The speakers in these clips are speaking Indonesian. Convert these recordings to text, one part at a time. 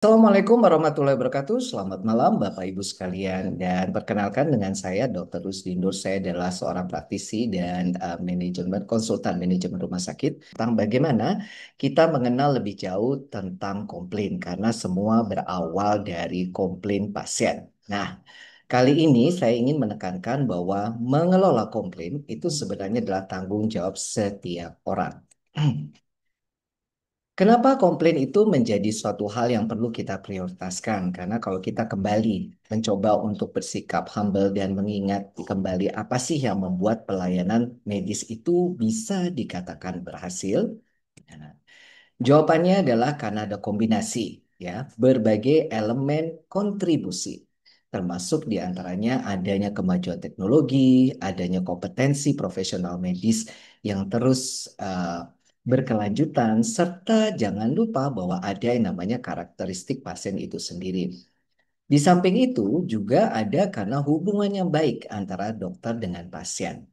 Assalamualaikum warahmatullahi wabarakatuh. Selamat malam Bapak Ibu sekalian. Dan perkenalkan dengan saya Dr. Rusdi Nur. Saya adalah seorang praktisi dan manajemen konsultan manajemen rumah sakit. Tentang bagaimana kita mengenal lebih jauh tentang komplain karena semua berawal dari komplain pasien. Nah, kali ini saya ingin menekankan bahwa mengelola komplain itu sebenarnya adalah tanggung jawab setiap orang. Kenapa komplain itu menjadi suatu hal yang perlu kita prioritaskan? Karena kalau kita kembali mencoba untuk bersikap humble dan mengingat kembali apa sih yang membuat pelayanan medis itu bisa dikatakan berhasil? Nah, jawabannya adalah karena ada kombinasi ya berbagai elemen kontribusi, termasuk diantaranya adanya kemajuan teknologi, adanya kompetensi profesional medis yang terus berkelanjutan, serta jangan lupa bahwa ada yang namanya karakteristik pasien itu sendiri. Di samping itu juga ada karena hubungan yang baik antara dokter dengan pasien.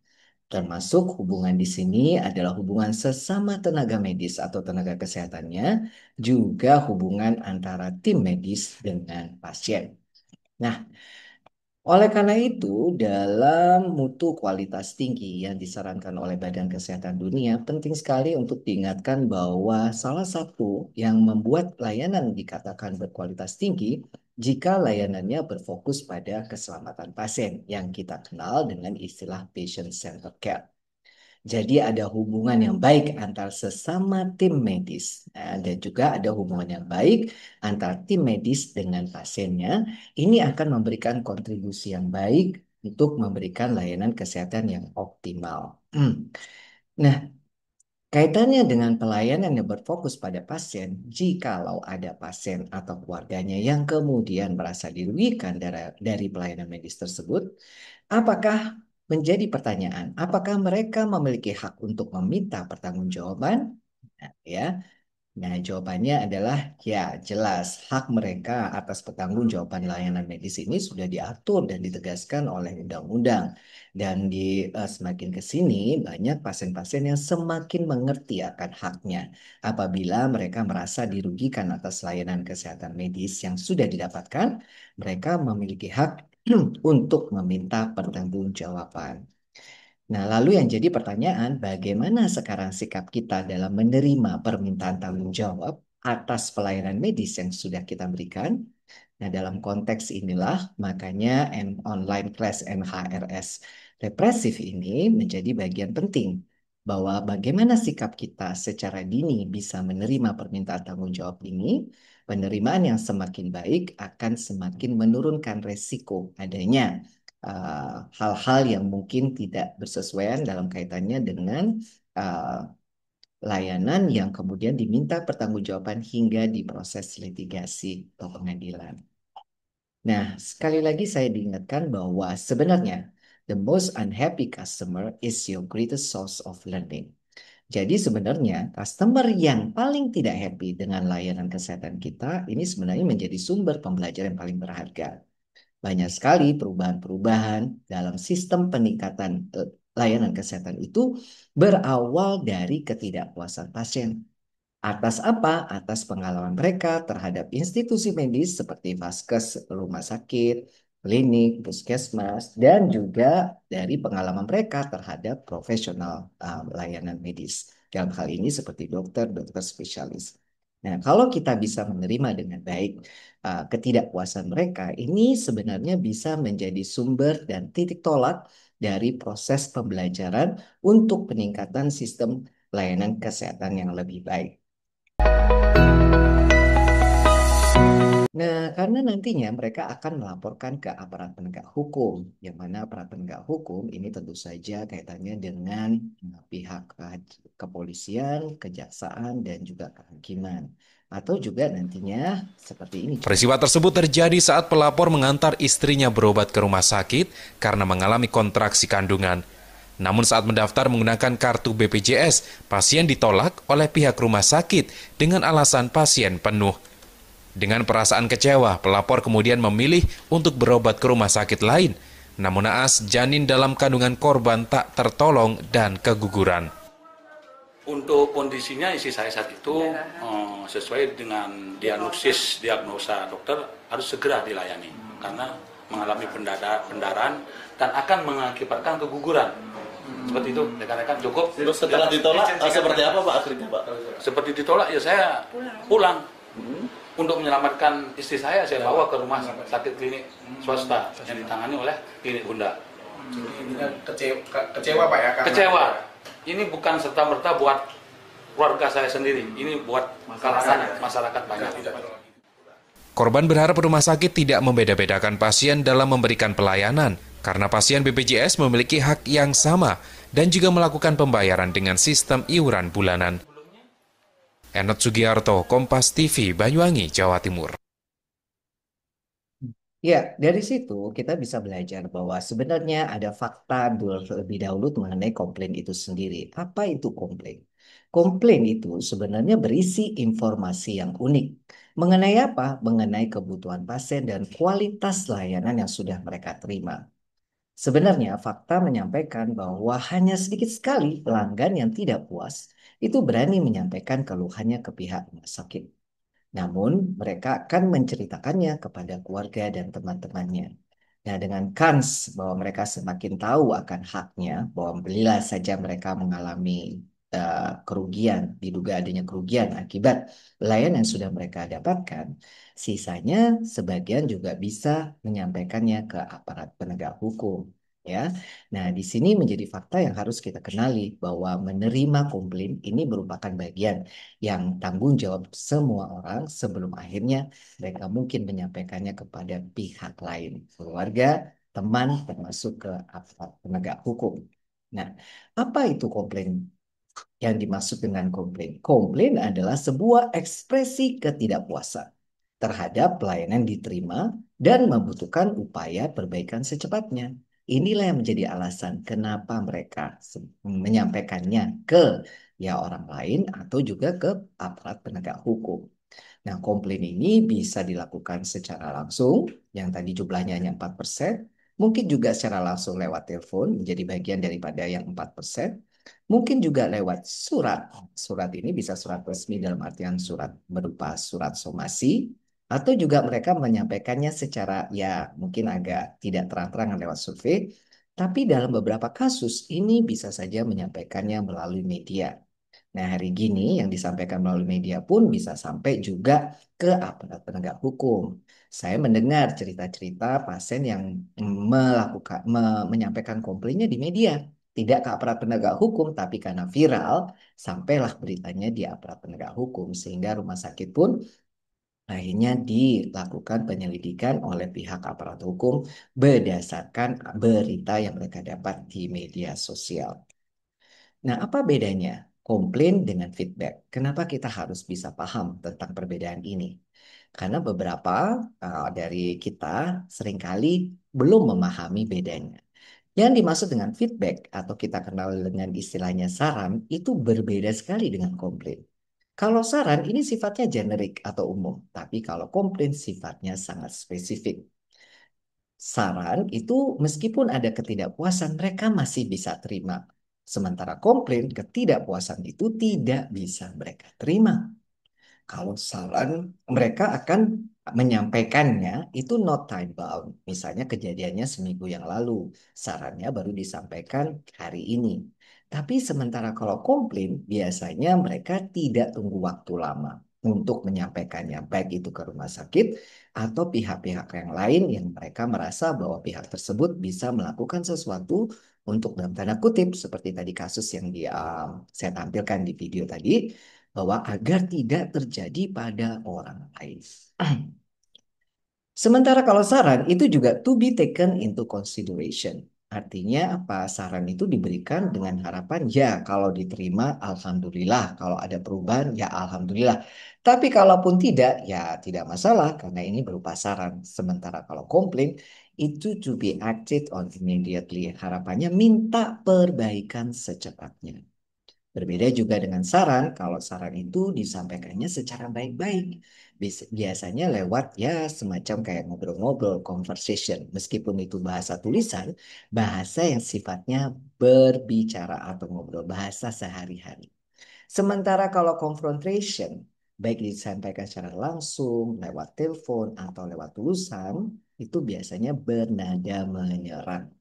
Termasuk hubungan di sini adalah hubungan sesama tenaga medis atau tenaga kesehatannya, juga hubungan antara tim medis dengan pasien. Nah, oleh karena itu, dalam mutu kualitas tinggi yang disarankan oleh Badan Kesehatan Dunia, penting sekali untuk diingatkan bahwa salah satu yang membuat layanan dikatakan berkualitas tinggi jika layanannya berfokus pada keselamatan pasien yang kita kenal dengan istilah patient-centered care. Jadi ada hubungan yang baik antar sesama tim medis. Nah, dan juga ada hubungan yang baik antar tim medis dengan pasiennya. Ini akan memberikan kontribusi yang baik untuk memberikan layanan kesehatan yang optimal. Nah, kaitannya dengan pelayanan yang berfokus pada pasien, jikalau ada pasien atau keluarganya yang kemudian merasa dirugikan dari pelayanan medis tersebut, apakah menjadi pertanyaan, apakah mereka memiliki hak untuk meminta pertanggungjawaban? Nah, ya, nah, jawabannya adalah ya, jelas hak mereka atas pertanggungjawaban layanan medis ini sudah diatur dan ditegaskan oleh undang-undang. Dan semakin ke sini banyak pasien-pasien yang semakin mengerti akan haknya apabila mereka merasa dirugikan atas layanan kesehatan medis yang sudah didapatkan, mereka memiliki hak untuk meminta pertanggungjawaban. Nah, lalu yang jadi pertanyaan, bagaimana sekarang sikap kita dalam menerima permintaan tanggung jawab atas pelayanan medis yang sudah kita berikan? Nah, dalam konteks inilah, makanya online class MHRS represif ini menjadi bagian penting bahwa bagaimana sikap kita secara dini bisa menerima permintaan tanggung jawab ini, penerimaan yang semakin baik akan semakin menurunkan resiko adanya hal-hal yang mungkin tidak bersesuaian dalam kaitannya dengan uh, layanan yang kemudian diminta pertanggungjawaban hingga di proses litigasi atau pengadilan. Nah, sekali lagi saya diingatkan bahwa sebenarnya the most unhappy customer is your greatest source of learning. Jadi sebenarnya customer yang paling tidak happy dengan layanan kesehatan kita ini sebenarnya menjadi sumber pembelajaran yang paling berharga. Banyak sekali perubahan-perubahan dalam sistem peningkatan layanan kesehatan itu berawal dari ketidakpuasan pasien. Atas apa? Atas pengalaman mereka terhadap institusi medis seperti vaskes, rumah sakit, klinik, puskesmas, dan juga dari pengalaman mereka terhadap profesional layanan medis. Dalam hal ini seperti dokter, dokter spesialis. Nah, kalau kita bisa menerima dengan baik ketidakpuasan mereka, ini sebenarnya bisa menjadi sumber dan titik tolak dari proses pembelajaran untuk peningkatan sistem layanan kesehatan yang lebih baik. Nah, karena nantinya mereka akan melaporkan ke aparat penegak hukum, yang mana aparat penegak hukum ini tentu saja kaitannya dengan pihak kepolisian, kejaksaan, dan juga kehakiman. Atau juga nantinya seperti ini juga. Peristiwa tersebut terjadi saat pelapor mengantar istrinya berobat ke rumah sakit karena mengalami kontraksi kandungan. Namun saat mendaftar menggunakan kartu BPJS, pasien ditolak oleh pihak rumah sakit dengan alasan pasien penuh. Dengan perasaan kecewa, pelapor kemudian memilih untuk berobat ke rumah sakit lain. Namun naas, janin dalam kandungan korban tak tertolong dan keguguran. Untuk kondisinya istri saya saat itu sesuai dengan diagnosa dokter harus segera dilayani karena mengalami pendarahan dan akan mengakibatkan keguguran. Seperti itu, rekan-rekan cukup. Terus setelah ditolak seperti apa Pak akhirnya Pak? Seperti ditolak ya saya pulang. Untuk menyelamatkan istri saya bawa ke rumah sakit klinik swasta yang ditangani oleh klinik Bunda. Kecewa Pak ya? Kecewa. Ini bukan serta-merta buat keluarga saya sendiri, ini buat kalangan masyarakat banyak. Korban berharap rumah sakit tidak membeda-bedakan pasien dalam memberikan pelayanan, karena pasien BPJS memiliki hak yang sama dan juga melakukan pembayaran dengan sistem iuran bulanan. Enot Sugiarto, Kompas TV, Banyuwangi, Jawa Timur. Ya, dari situ kita bisa belajar bahwa sebenarnya ada fakta lebih dahulu mengenai komplain itu sendiri. Apa itu komplain? Komplain itu sebenarnya berisi informasi yang unik. Mengenai apa? Mengenai kebutuhan pasien dan kualitas layanan yang sudah mereka terima. Sebenarnya fakta menyampaikan bahwa hanya sedikit sekali pelanggan yang tidak puas itu berani menyampaikan keluhannya ke pihak rumah sakit. Namun, mereka akan menceritakannya kepada keluarga dan teman-temannya. Nah, dengan kans bahwa mereka semakin tahu akan haknya, bahwa bila saja mereka mengalami kerugian, diduga adanya kerugian akibat layanan yang sudah mereka dapatkan, sisanya sebagian juga bisa menyampaikannya ke aparat penegak hukum. Ya, nah di sini menjadi fakta yang harus kita kenali bahwa menerima komplain ini merupakan bagian yang tanggung jawab semua orang sebelum akhirnya mereka mungkin menyampaikannya kepada pihak lain, keluarga, teman, termasuk ke aparat penegak hukum. Nah, apa itu komplain? Yang dimaksud dengan komplain? Komplain adalah sebuah ekspresi ketidakpuasan terhadap pelayanan diterima dan membutuhkan upaya perbaikan secepatnya. Inilah yang menjadi alasan kenapa mereka menyampaikannya ke ya orang lain atau juga ke aparat penegak hukum. Nah, komplain ini bisa dilakukan secara langsung, yang tadi jumlahnya hanya 4%, mungkin juga secara langsung lewat telepon, menjadi bagian daripada yang 4%, mungkin juga lewat surat. Surat ini bisa surat resmi dalam artian surat berupa surat somasi, atau juga mereka menyampaikannya secara ya mungkin agak tidak terang-terangan lewat survei, tapi dalam beberapa kasus ini bisa saja menyampaikannya melalui media. Nah, hari gini yang disampaikan melalui media pun bisa sampai juga ke aparat penegak hukum. Saya mendengar cerita-cerita pasien yang menyampaikan komplainnya di media, tidak ke aparat penegak hukum, tapi karena viral, sampailah beritanya di aparat penegak hukum, sehingga rumah sakit pun akhirnya dilakukan penyelidikan oleh pihak aparat hukum berdasarkan berita yang mereka dapat di media sosial. Nah, apa bedanya komplain dengan feedback? Kenapa kita harus bisa paham tentang perbedaan ini? Karena beberapa dari kita seringkali belum memahami bedanya. Yang dimaksud dengan feedback atau kita kenal dengan istilahnya saran itu berbeda sekali dengan komplain. Kalau saran ini sifatnya generik atau umum, tapi kalau komplain sifatnya sangat spesifik. Saran itu meskipun ada ketidakpuasan mereka masih bisa terima. Sementara komplain ketidakpuasan itu tidak bisa mereka terima. Kalau saran mereka akan menyampaikannya itu not time bound. Misalnya kejadiannya seminggu yang lalu, sarannya baru disampaikan hari ini. Tapi sementara kalau komplain biasanya mereka tidak tunggu waktu lama untuk menyampaikannya, baik itu ke rumah sakit atau pihak-pihak yang lain yang mereka merasa bahwa pihak tersebut bisa melakukan sesuatu untuk dalam tanda kutip seperti tadi kasus yang saya tampilkan di video tadi bahwa agar tidak terjadi pada orang lain. Sementara kalau saran itu juga to be taken into consideration. Artinya apa? Saran itu diberikan dengan harapan ya kalau diterima alhamdulillah, kalau ada perubahan ya alhamdulillah. Tapi kalaupun tidak ya tidak masalah karena ini berupa saran. Sementara kalau komplain itu to be acted on immediately. Harapannya minta perbaikan secepatnya. Berbeda juga dengan saran, kalau saran itu disampaikannya secara baik-baik. Biasanya lewat ya semacam kayak ngobrol-ngobrol, conversation. Meskipun itu bahasa tulisan, bahasa yang sifatnya berbicara atau ngobrol, bahasa sehari-hari. Sementara kalau confrontation, baik disampaikan secara langsung, lewat telepon, atau lewat tulisan, itu biasanya bernada menyerang.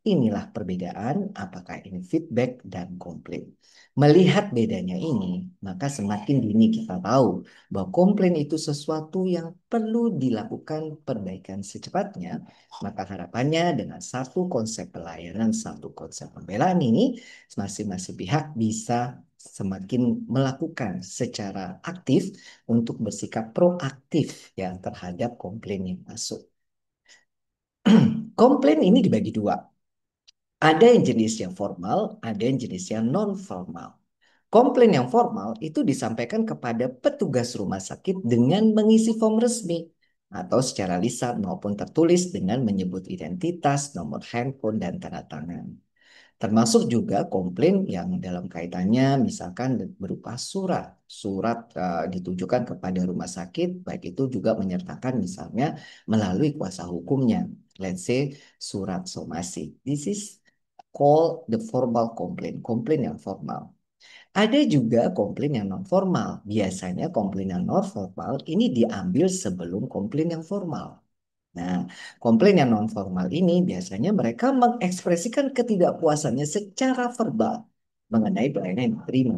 Inilah perbedaan apakah ini feedback dan komplain. Melihat bedanya ini, maka semakin dini kita tahu bahwa komplain itu sesuatu yang perlu dilakukan perbaikan secepatnya, maka harapannya dengan satu konsep pelayanan, satu konsep pembelaan ini, masing-masing pihak bisa semakin melakukan secara aktif untuk bersikap proaktif ya terhadap komplain yang masuk. Komplain ini dibagi dua. Ada yang jenisnya formal, ada yang jenisnya non formal. Komplain yang formal itu disampaikan kepada petugas rumah sakit dengan mengisi form resmi atau secara lisan maupun tertulis dengan menyebut identitas, nomor handphone, dan tanda tangan. Termasuk juga komplain yang dalam kaitannya misalkan berupa surat. Surat ditujukan kepada rumah sakit, baik itu juga menyertakan misalnya melalui kuasa hukumnya. Let's say surat somasi. This is called the formal complaint, komplain yang formal. Ada juga komplain yang non formal. Biasanya komplain yang non formal ini diambil sebelum komplain yang formal. Nah, komplain yang non formal ini biasanya mereka mengekspresikan ketidakpuasannya secara verbal mengenai pelayanan yang diterima.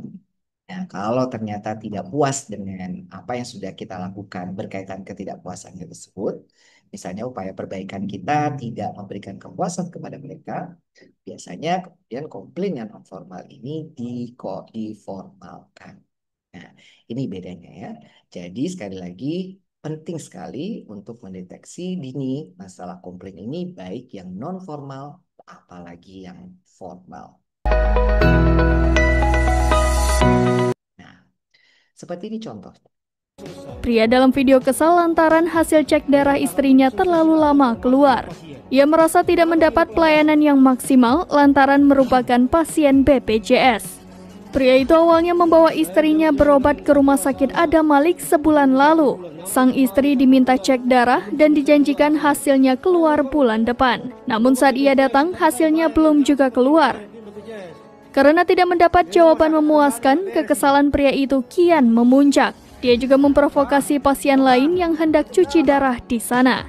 Nah, kalau ternyata tidak puas dengan apa yang sudah kita lakukan berkaitan ketidakpuasannya tersebut, misalnya upaya perbaikan kita tidak memberikan kepuasan kepada mereka, biasanya kemudian komplain yang non formal ini diformalkan. Nah, ini bedanya ya. Jadi sekali lagi penting sekali untuk mendeteksi dini masalah komplain ini baik yang non formal apalagi yang formal. Nah, seperti ini contoh. Pria dalam video kesal lantaran hasil cek darah istrinya terlalu lama keluar. Ia merasa tidak mendapat pelayanan yang maksimal lantaran merupakan pasien BPJS. Pria itu awalnya membawa istrinya berobat ke rumah sakit Adam Malik sebulan lalu. Sang istri diminta cek darah dan dijanjikan hasilnya keluar bulan depan. Namun saat ia datang, hasilnya belum juga keluar. Karena tidak mendapat jawaban memuaskan, kekesalan pria itu kian memuncak. Dia juga memprovokasi pasien lain yang hendak cuci darah di sana.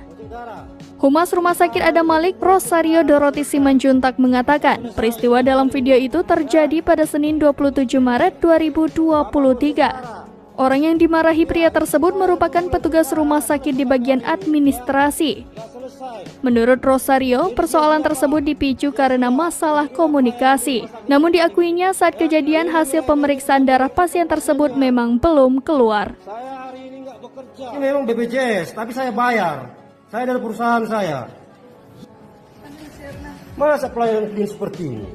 Humas Rumah Sakit Adam Malik, Rosario Doroti Simanjuntak mengatakan, peristiwa dalam video itu terjadi pada Senin 27 Maret 2023. Orang yang dimarahi pria tersebut merupakan petugas rumah sakit di bagian administrasi. Menurut Rosario, persoalan tersebut dipicu karena masalah komunikasi. Namun diakuinya saat kejadian hasil pemeriksaan darah pasien tersebut memang belum keluar. Saya hari ini nggak bekerja. Ini memang BPJS, tapi saya bayar. Saya dari perusahaan saya. Masa pelayanan clean seperti ini?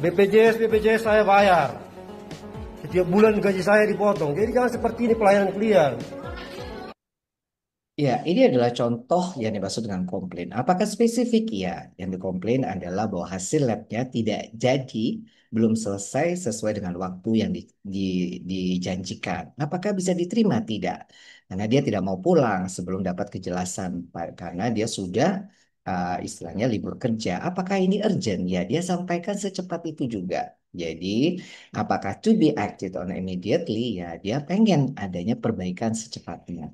BPJS saya bayar. Setiap bulan gaji saya dipotong. Jadi jangan seperti ini pelayanan klien. Ya, ini adalah contoh yang dimaksud dengan komplain. Apakah spesifik? Ya, yang dikomplain adalah bahwa hasil labnya tidak jadi, belum selesai sesuai dengan waktu yang dijanjikan. Apakah bisa diterima? Tidak. Karena dia tidak mau pulang sebelum dapat kejelasan, karena dia sudah istilahnya libur kerja. Apakah ini urgent? Ya, dia sampaikan secepat itu juga. Jadi, apakah to be acted on immediately? Ya, dia pengen adanya perbaikan secepatnya.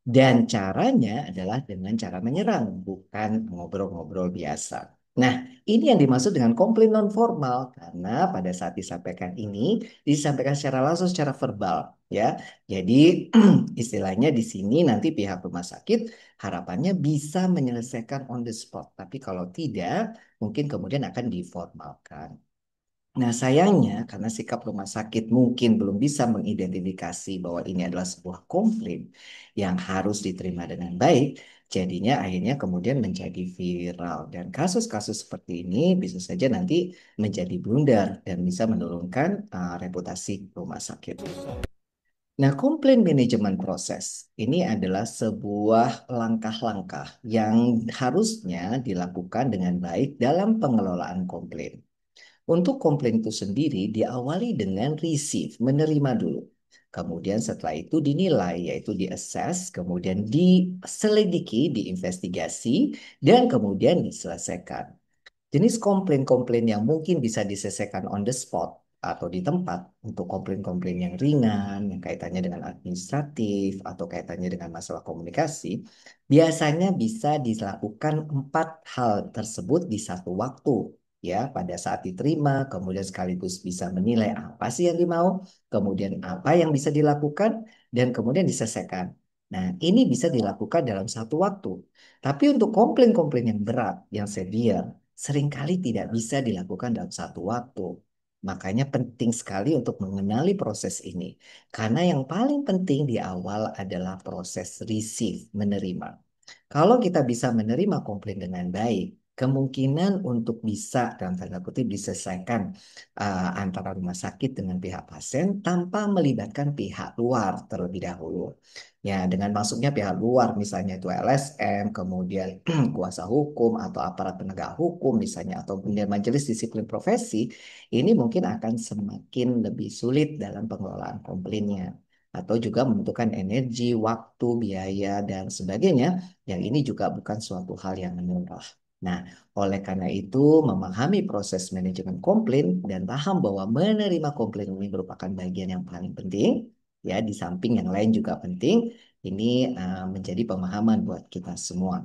Dan caranya adalah dengan cara menyerang, bukan ngobrol-ngobrol biasa. Nah, ini yang dimaksud dengan komplain non formal karena pada saat disampaikan ini disampaikan secara langsung, secara verbal, ya. Jadi istilahnya di sini nanti pihak rumah sakit harapannya bisa menyelesaikan on the spot. Tapi kalau tidak, mungkin kemudian akan diformalkan. Nah, sayangnya karena sikap rumah sakit mungkin belum bisa mengidentifikasi bahwa ini adalah sebuah komplain yang harus diterima dengan baik, jadinya akhirnya kemudian menjadi viral. Dan kasus-kasus seperti ini bisa saja nanti menjadi blunder dan bisa menurunkan reputasi rumah sakit. Nah, komplain manajemen proses ini adalah sebuah langkah-langkah yang harusnya dilakukan dengan baik dalam pengelolaan komplain. Untuk komplain itu sendiri diawali dengan receive, menerima dulu. Kemudian setelah itu dinilai, yaitu di-assess, kemudian diselidiki, diinvestigasi, dan kemudian diselesaikan. Jenis komplain-komplain yang mungkin bisa diselesaikan on the spot atau di tempat untuk komplain-komplain yang ringan, yang kaitannya dengan administratif atau kaitannya dengan masalah komunikasi, biasanya bisa dilakukan 4 hal tersebut di satu waktu. Ya, pada saat diterima, kemudian sekaligus bisa menilai apa sih yang dimau, kemudian apa yang bisa dilakukan, dan kemudian diselesaikan. Nah, ini bisa dilakukan dalam satu waktu. Tapi untuk komplain-komplain yang berat, yang severe, seringkali tidak bisa dilakukan dalam satu waktu. Makanya penting sekali untuk mengenali proses ini. Karena yang paling penting di awal adalah proses receive, menerima. Kalau kita bisa menerima komplain dengan baik, kemungkinan untuk bisa dalam tanda kutip diselesaikan antara rumah sakit dengan pihak pasien tanpa melibatkan pihak luar terlebih dahulu. Ya, dengan masuknya pihak luar, misalnya itu LSM, kemudian kuasa hukum atau aparat penegak hukum misalnya, atau kemudian majelis disiplin profesi, ini mungkin akan semakin lebih sulit dalam pengelolaan komplainnya. Atau juga membutuhkan energi, waktu, biaya, dan sebagainya, yang ini juga bukan suatu hal yang murah. Nah, oleh karena itu, memahami proses manajemen komplain dan paham bahwa menerima komplain ini merupakan bagian yang paling penting, ya, di samping yang lain juga penting, ini menjadi pemahaman buat kita semua.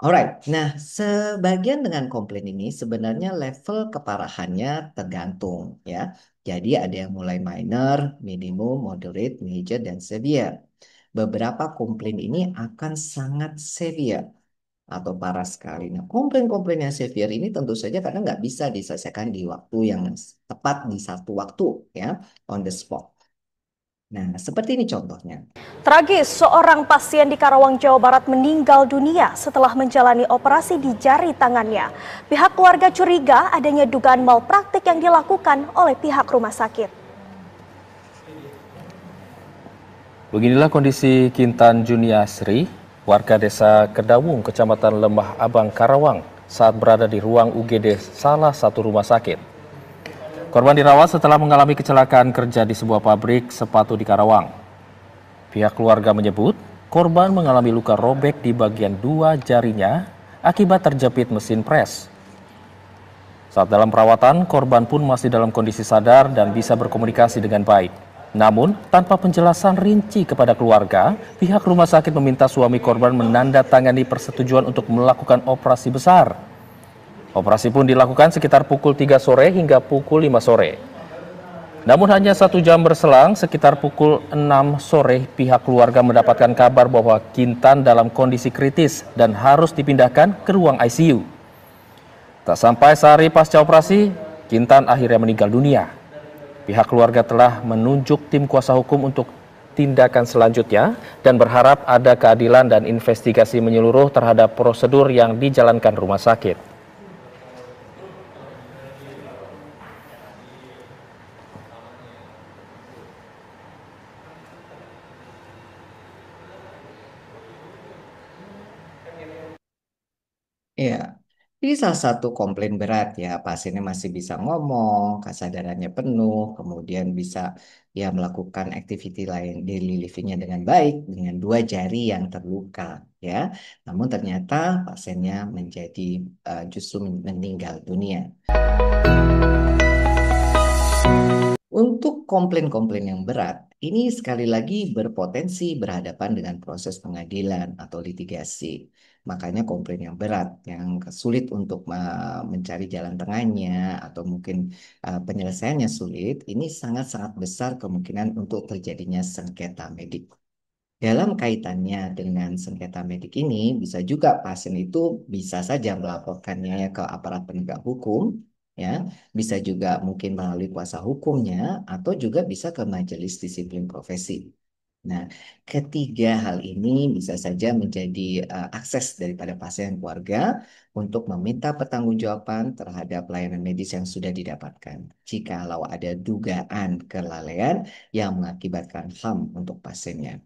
Alright, nah sebagian dengan komplain ini sebenarnya level keparahannya tergantung ya. Jadi ada yang mulai minor, minimum, moderate, major, dan severe. Beberapa komplain ini akan sangat severe atau parah sekali. Nah, komplain-komplain yang severe ini tentu saja karena nggak bisa diselesaikan di waktu yang tepat di satu waktu ya, on the spot. Nah, seperti ini contohnya. Tragis, seorang pasien di Karawang, Jawa Barat meninggal dunia setelah menjalani operasi di jari tangannya. Pihak keluarga curiga adanya dugaan malpraktik yang dilakukan oleh pihak rumah sakit. Beginilah kondisi Kintan Juniasri, warga desa Kedawung, Kecamatan Lembah Abang, Karawang, saat berada di ruang UGD salah satu rumah sakit. Korban dirawat setelah mengalami kecelakaan kerja di sebuah pabrik sepatu di Karawang. Pihak keluarga menyebut korban mengalami luka robek di bagian 2 jarinya akibat terjepit mesin pres. Saat dalam perawatan, korban pun masih dalam kondisi sadar dan bisa berkomunikasi dengan baik. Namun, tanpa penjelasan rinci kepada keluarga, pihak rumah sakit meminta suami korban menandatangani persetujuan untuk melakukan operasi besar. Operasi pun dilakukan sekitar pukul 3 sore hingga pukul 5 sore. Namun hanya 1 jam berselang, sekitar pukul 6 sore, pihak keluarga mendapatkan kabar bahwa Kintan dalam kondisi kritis dan harus dipindahkan ke ruang ICU. Tak sampai sehari pasca operasi, Kintan akhirnya meninggal dunia. Pihak keluarga telah menunjuk tim kuasa hukum untuk tindakan selanjutnya dan berharap ada keadilan dan investigasi menyeluruh terhadap prosedur yang dijalankan rumah sakit. Ya, ini salah satu komplain berat ya. Pasiennya masih bisa ngomong, kesadarannya penuh, kemudian bisa ya melakukan aktiviti lain daily livingnya dengan baik dengan 2 jari yang terluka ya. Namun ternyata pasiennya menjadi justru meninggal dunia. Untuk komplain-komplain yang berat, ini sekali lagi berpotensi berhadapan dengan proses pengadilan atau litigasi. Makanya komplain yang berat, yang sulit untuk mencari jalan tengahnya atau mungkin penyelesaiannya sulit, ini sangat-sangat besar kemungkinan untuk terjadinya sengketa medik. Dalam kaitannya dengan sengketa medik ini, bisa juga pasien itu bisa saja melaporkannya ke aparat penegak hukum, ya, bisa juga mungkin melalui kuasa hukumnya, atau juga bisa ke majelis disiplin profesi. Nah, ketiga hal ini bisa saja menjadi akses daripada pasien keluarga untuk meminta pertanggungjawaban terhadap layanan medis yang sudah didapatkan. Jikalau ada dugaan kelalaian yang mengakibatkan HAM untuk pasiennya.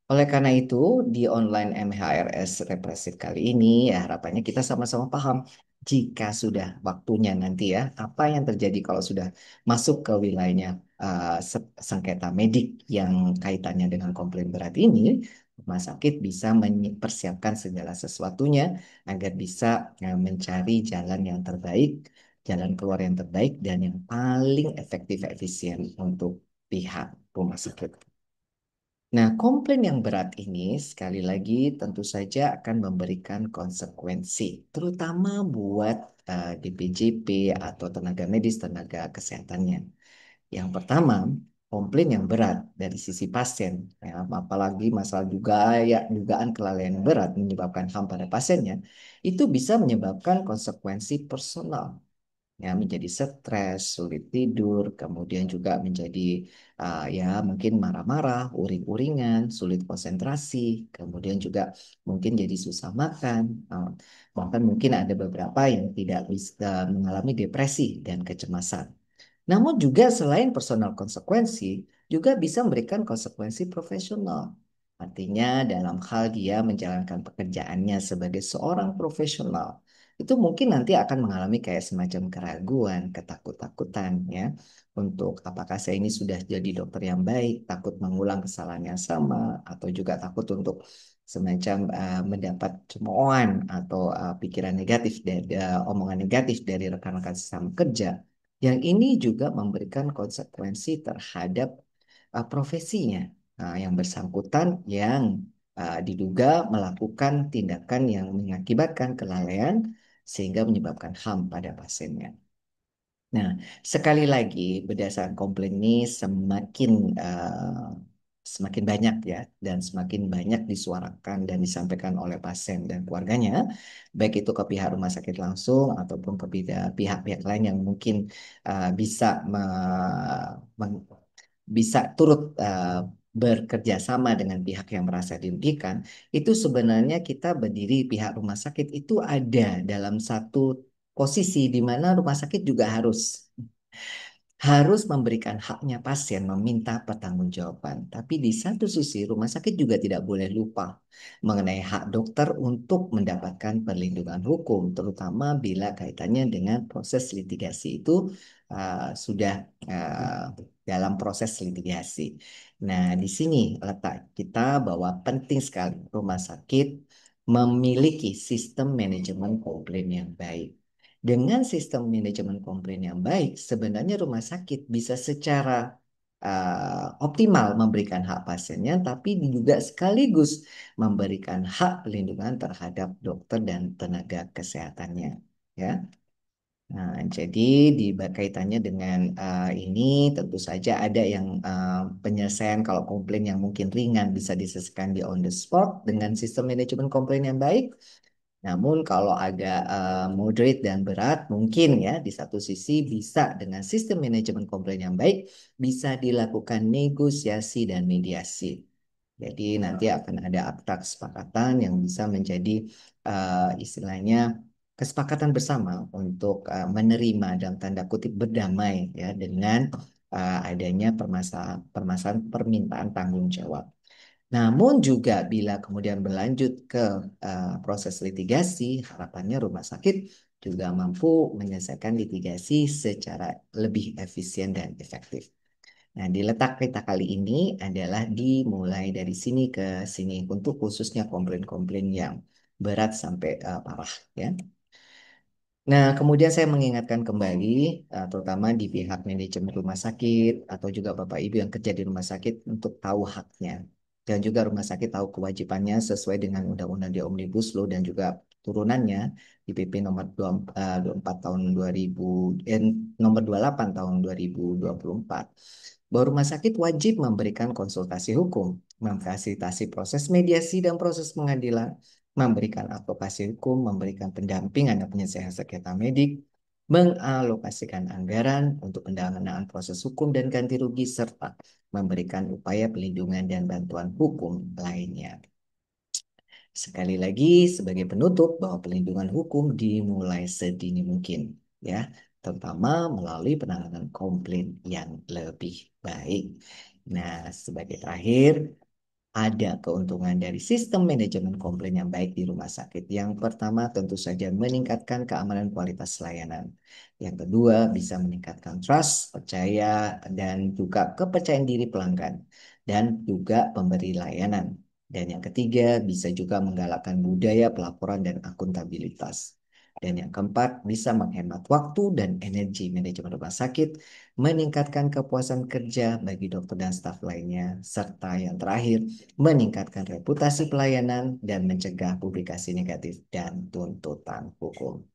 Oleh karena itu, di online MHRS represif kali ini, ya harapannya kita sama-sama paham jika sudah waktunya nanti ya, apa yang terjadi kalau sudah masuk ke wilayahnya sengketa medik yang kaitannya dengan komplain berat ini, rumah sakit bisa mempersiapkan segala sesuatunya agar bisa mencari jalan yang terbaik, jalan keluar yang terbaik, dan yang paling efektif efisien untuk pihak rumah sakit. Nah, komplain yang berat ini sekali lagi tentu saja akan memberikan konsekuensi, terutama buat DPJP atau tenaga medis, tenaga kesehatannya. Yang pertama, komplain yang berat dari sisi pasien, ya, apalagi masalah dugaan kelalaian berat menyebabkan HAM pada pasiennya, itu bisa menyebabkan konsekuensi personal, ya, menjadi stres, sulit tidur, kemudian juga menjadi ya mungkin marah-marah, uring-uringan, sulit konsentrasi, kemudian juga mungkin jadi susah makan, bahkan mungkin ada beberapa yang tidak bisa mengalami depresi dan kecemasan. Namun juga selain personal konsekuensi, juga bisa memberikan konsekuensi profesional. Artinya dalam hal dia menjalankan pekerjaannya sebagai seorang profesional, itu mungkin nanti akan mengalami kayak semacam keraguan, ketakut-takutan ya, untuk apakah saya ini sudah jadi dokter yang baik, takut mengulang kesalahan yang sama, atau juga takut untuk semacam mendapat cemoohan atau pikiran negatif dari omongan negatif dari rekan-rekan sesama kerja. Yang ini juga memberikan konsekuensi terhadap profesinya. Nah, yang bersangkutan yang diduga melakukan tindakan yang mengakibatkan kelalaian sehingga menyebabkan HAM pada pasiennya. Nah, sekali lagi berdasarkan komplain ini semakin banyak ya, dan semakin banyak disuarakan dan disampaikan oleh pasien dan keluarganya, baik itu ke pihak rumah sakit langsung ataupun ke pihak-pihak lain yang mungkin bisa bisa turut bekerja sama dengan pihak yang merasa dirugikan. Itu sebenarnya kita berdiri pihak rumah sakit itu ada dalam satu posisi di mana rumah sakit juga harus memberikan haknya pasien meminta pertanggungjawaban. Tapi di satu sisi, rumah sakit juga tidak boleh lupa mengenai hak dokter untuk mendapatkan perlindungan hukum, terutama bila kaitannya dengan proses litigasi itu sudah dalam proses litigasi. Nah, di sini letak kita bahwa penting sekali rumah sakit memiliki sistem manajemen komplain yang baik. Dengan sistem manajemen komplain yang baik, sebenarnya rumah sakit bisa secara optimal memberikan hak pasiennya, tapi juga sekaligus memberikan hak perlindungan terhadap dokter dan tenaga kesehatannya. Ya, nah, jadi di kaitannya dengan ini tentu saja ada yang penyelesaian kalau komplain yang mungkin ringan bisa diselesaikan di on the spot dengan sistem manajemen komplain yang baik. Namun kalau agak moderate dan berat, mungkin ya di satu sisi bisa dengan sistem manajemen komplain yang baik, bisa dilakukan negosiasi dan mediasi. Jadi nanti akan ada akta kesepakatan yang bisa menjadi istilahnya kesepakatan bersama untuk menerima dalam tanda kutip berdamai ya dengan adanya permasalahan permintaan tanggung jawab. Namun juga bila kemudian berlanjut ke proses litigasi, harapannya rumah sakit juga mampu menyelesaikan litigasi secara lebih efisien dan efektif. Nah, di letak kita kali ini adalah dimulai dari sini ke sini untuk khususnya komplain-komplain yang berat sampai parah ya. Nah, kemudian saya mengingatkan kembali, terutama di pihak manajemen rumah sakit atau juga Bapak Ibu yang kerja di rumah sakit untuk tahu haknya. Dan juga rumah sakit tahu kewajibannya sesuai dengan Undang-Undang di Omnibus Law dan juga turunannya di PP nomor 24 tahun 2000, nomor 28 tahun 2024. Bahwa rumah sakit wajib memberikan konsultasi hukum, memfasilitasi proses mediasi dan proses pengadilan, memberikan advokasi hukum, memberikan pendampingan dan penyelesaian sengketa medik, mengalokasikan anggaran untuk pendanaan proses hukum dan ganti rugi, serta memberikan upaya pelindungan dan bantuan hukum lainnya. Sekali lagi, sebagai penutup bahwa pelindungan hukum dimulai sedini mungkin, ya, terutama melalui penanganan komplain yang lebih baik. Nah, sebagai terakhir, ada keuntungan dari sistem manajemen komplain yang baik di rumah sakit. Yang pertama tentu saja meningkatkan keamanan kualitas layanan. Yang kedua bisa meningkatkan trust, percaya, dan juga kepercayaan diri pelanggan dan juga pemberi layanan. Dan yang ketiga, bisa juga menggalakkan budaya pelaporan dan akuntabilitas. Dan yang keempat, bisa menghemat waktu dan energi manajemen rumah sakit, meningkatkan kepuasan kerja bagi dokter dan staf lainnya, serta yang terakhir, meningkatkan reputasi pelayanan dan mencegah publikasi negatif dan tuntutan hukum.